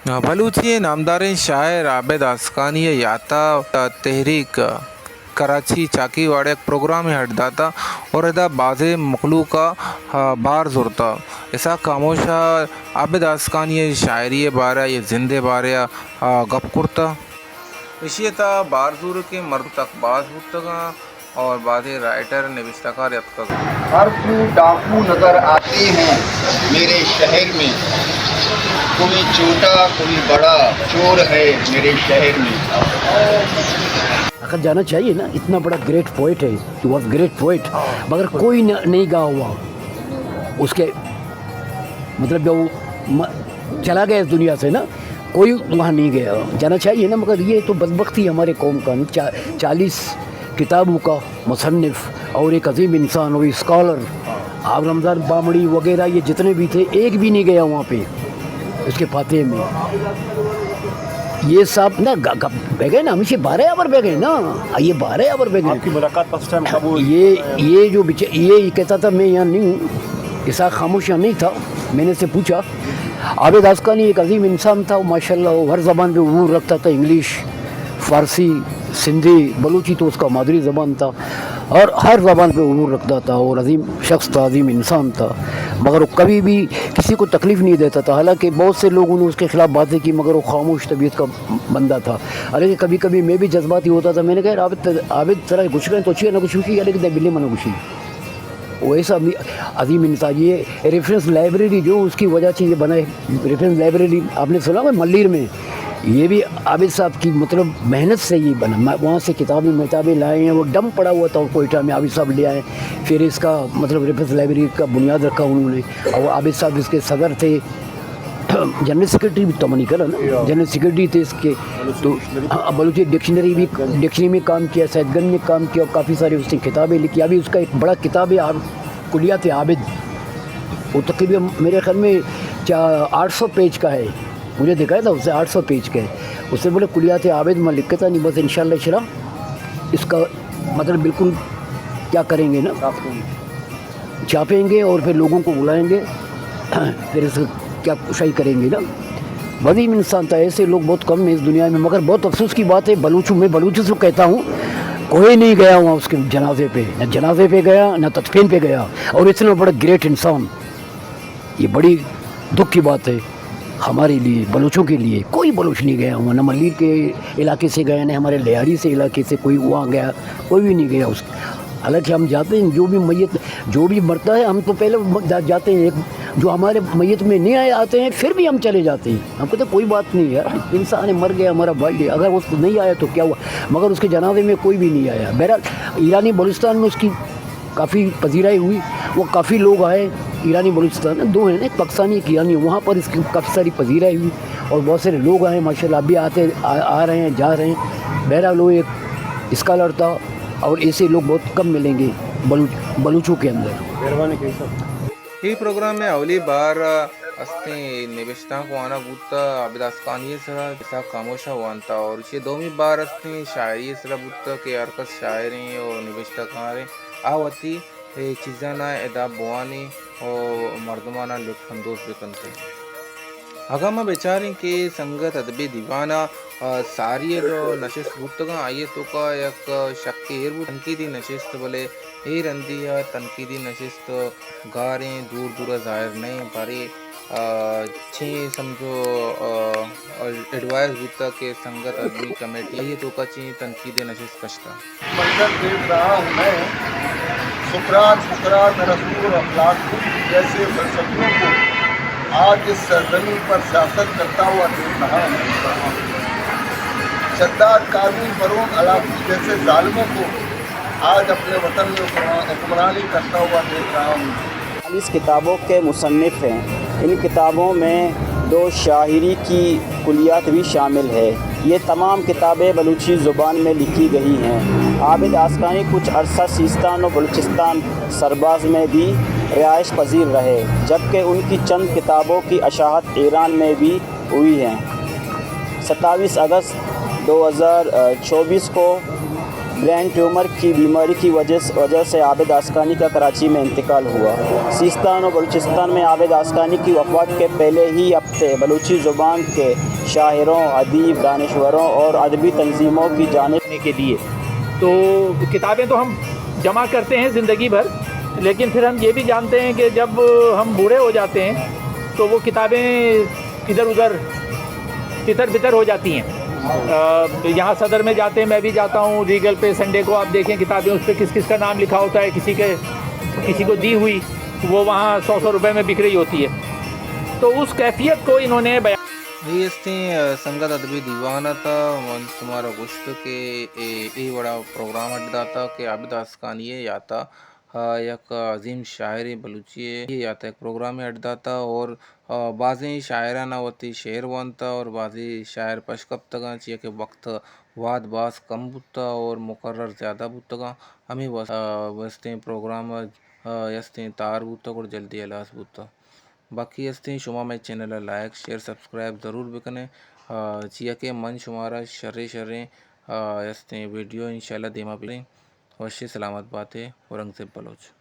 बलूची नामदार शायर आबिद आसकानी याता तहरीक कराची चाकी वाड़े प्रोग्राम में हट दाता और इदा बाज़े मखलूका बार जुरता ऐसा खामोशा आबिद आसकानी शायरी बारे ये जिंदे बारे गप कुर्ता इशियता बारजूर के मर्द तक बाज हुतगा और बाज़े राइटर नविश्तकार यतका हर सू डाकू नजर आते हैं मेरे शहर में, कोई छोटा कोई बड़ा चोर है मेरे शहर में। अगर जाना चाहिए ना, इतना बड़ा ग्रेट पोइट है, ही वॉज ग्रेट पोइट, मगर कोई नहीं गा हुआ उसके, मतलब जो चला गया इस दुनिया से ना, कोई वहाँ नहीं गया। जाना चाहिए ना, मगर ये तो बदबख्ती हमारे कौम का। 40 किताबों का मुसन्निफ और एक अजीम इंसान और स्कॉलर, आप रमज़ान बामड़ी वगैरह ये जितने भी थे, एक भी नहीं गया वहाँ पे उसके फाते में। ये सब ना बह गए ना, हमेशा 12 ओवर बह गए ना, ये 12 ओवर बह गए। आपकी मुलाकात फर्स्ट टाइम कब हुई? ये जो ये कहता था मैं यहाँ नहीं हूँ, ऐसा खामोश यहाँ नहीं था। मैंने से पूछा, आबिद आसकानी एक अजीम इंसान था, माशाल्लाह वो हर ज़बान पे उबूर रखता था, इंग्लिश, फ़ारसी, सिंधी, बलूची तो उसका मादरी ज़बान था, और हर ज़बान पे उबूर रखता था, और अजीम शख्स था, अजीम इंसान था, मगर वो कभी भी किसी को तकलीफ़ नहीं देता था। हालांकि बहुत से लोगों ने उसके ख़िलाफ़ बातें की, मगर वो खामोश तबीयत का बंदा था। हालांकि कभी कभी मैं भी जज्बाती होता था। मैंने कहा आबिद तरह कुछ करें तो अच्छी ना कुछ की, लेकिन बिल्ली मना खुशी वो ऐसा अजीम इंसान। ये रेफरेंस लाइब्रेरी जो उसकी वजह से ये बना है, रेफरेंस लाइब्रेरी आपने सुना है मल्लीर में, ये भी आबिद साहब की मतलब मेहनत से ये बना। वहाँ से किताबें लाए हैं, वो डम पड़ा हुआ था कोयटा में, आबिद साहब ले आए, फिर इसका मतलब रेफरेंस लाइब्रेरी का बुनियाद रखा उन्होंने, और आबिद साहब इसके सदर थे, जनरल सेक्रेटरी भी तो नहीं करा ना, जनरल सेक्रेटरी थे इसके। तो बलूची डिक्शनरी में काम किया, सैदगंज में काम किया, और काफ़ी सारी उसने किताबें लिखी। अभी उसका एक बड़ा किताब है कुलियात आबिद, वो तकरीबन मेरे ख्याल में 800 पेज का है, मुझे दिखाया था उससे 800 पेज का है। उससे बोले कुलियात आबिद में लिखा था नहीं, बस इंशाअल्लाह शरा इसका मतलब बिल्कुल क्या करेंगे ना, छापेंगे और फिर लोगों को बुलाएंगे, फिर इसका क्या कुशाई करेंगे ना। वजीम इंसान था, ऐसे लोग बहुत कम हैं इस दुनिया में। मगर बहुत अफसोस की बात है, मैं बलूचों से कहता हूँ, कोई नहीं गया वहाँ उसके जनाजे पे, न जनाजे पे गया न तदफीन पे गया, और इतना बड़ा ग्रेट इंसान, ये बड़ी दुख की बात है हमारे लिए, बलूचों के लिए। कोई बलूच नहीं गया वहाँ, न मल्लीर के इलाके से गया, न हमारे लिहारी से इलाके से कोई वहाँ गया, कोई भी नहीं गया उसके। हालांकि हम जाते हैं, जो भी मरता है हम तो पहले जाते हैं, जो हमारे मैयत में नहीं आते हैं फिर भी हम चले जाते हैं। हम कहते कोई बात नहीं यार, इंसान है, मर गया, हमारा भाई है, अगर वो नहीं आया तो क्या हुआ, मगर उसके जनाजे में कोई भी नहीं आया। बहरहाल ईरानी बलूचिस्तान में उसकी काफ़ी पजीराई हुई, वो काफ़ी लोग आए ईरानी बलूचिस्तान में, 2 हैं ना, पाकिस्तानी एक ईरानी, वहाँ पर इसकी काफ़ी सारी पजीराई हुई, और बहुत सारे लोग आए माशाल्लाह, अभी आ रहे हैं, जा रहे हैं। बहरहाल वो एक स्कॉलर था, और ऐसे लोग बहुत कम मिलेंगे बलूचों के अंदर। मेहरबानी कही सर। ये प्रोग्राम में अवली बार अस्ते निविष्टा को आना बूता आबिद आसकानी सरा ऐसा खामोशा वानता, और ये 2वीं बार अस्ते शायरी सरा बूता के अरकस शायरी और निविष्टा कारे आवती चीज़ा ना एदा बुआनी और मर्दमाना लुत्फानंदोज बिकनते हगामा बेचारे के संगत अदबी दीवाना सारी जो नशिस्त बुतगा आइए तो का एक शक्ति हेर तनकीदी नशिस्त बोले हे रंदी है, तनकीदी नशिस्त गारें दूर दूर ज़ाहिर नहीं पारे छे समझो एडवाइस बुता के संगत अदबी कमेटी आइए तो का ची तनकीदी नशिस्त कश्ता मंजर देख रहा हूँ मैं, सुकरात रसूल अखलाक जैसे फलसफियों को आज इस सरजमीन पर सियासत करता हुआ देख रहा हूँ। शद्दाद काबिल फरोग अलाफी जैसे जालिमों को आज अपने वतन में हुक्मरानी करता हुआ देख रहा हूँ। 40 किताबों के मुसन्निफ़ हैं। इन किताबों में 2 शायरी की कुलियात भी शामिल है। ये तमाम किताबें बलूची ज़ुबान में लिखी गई हैं। आबिद आसकानी कुछ अरसा सिस्तान और बलूचिस्तान सरबाज में भी रिहाइश पजीर रहे, जबकि उनकी चंद किताबों की अशाहत ईरान में भी हुई हैं। 27 अगस्त 2024 को برین ٹیومر کی بیماری کی وجہ سے عابد آسکانی کا کراچی میں انتقال ہوا۔ سیستان اور بلوچستان میں عابد آسکانی کی وفات کے پہلے ہی ہفتے بلوچی زبان کے شاعروں، ادیب، دانشوروں اور ادبی تنظیموں کی جانب کے لیے تو کتابیں تو ہم جمع کرتے ہیں زندگی بھر، لیکن پھر ہم یہ بھی جانتے ہیں کہ جب ہم بوڑھے ہو جاتے ہیں تو وہ کتابیں ادھر ادھر تتر بتر ہو جاتی ہیں۔ یہاں صدر میں جاتے ہیں، میں بھی جاتا ہوں، ریگل پہ سنڈے کو آپ دیکھیں کتابیں اس پہ کس کس کا نام لکھا ہوتا ہے، کسی کو دی ہوئی وہ وہاں 100 روپے میں بک رہی ہوتی ہے، تو اس کیفیت کو انہوں نے بیان یہ سنگت ادبی دیوانہ تھا من تمہارا گشت کے ای بڑا پروگرام اڈا تھا کہ عابد آسکانی یا تھا یک عظیم شاعر بلوچی یا تھا ایک پروگرام اڈا تھا، اور بعضی شاعرانہ وتی شعر وان تھا اور بعضی شاعر پشکب تگا چیئے کہ وقت واد باز کم بوتا اور مقرر زیادہ بوتگا ہمیں وستے پروگرام یستے تار بوتا اور جلدی الاس بوتا۔ باقی ہستے شما میں چینل لائک شیئر سبسکرائب ضرور بکنے چیا کہ من شمارا شرے ہستے ویڈیو انشاءاللہ دیما پلیں وشی سلامت باتیں اورنگزیب بلوچ۔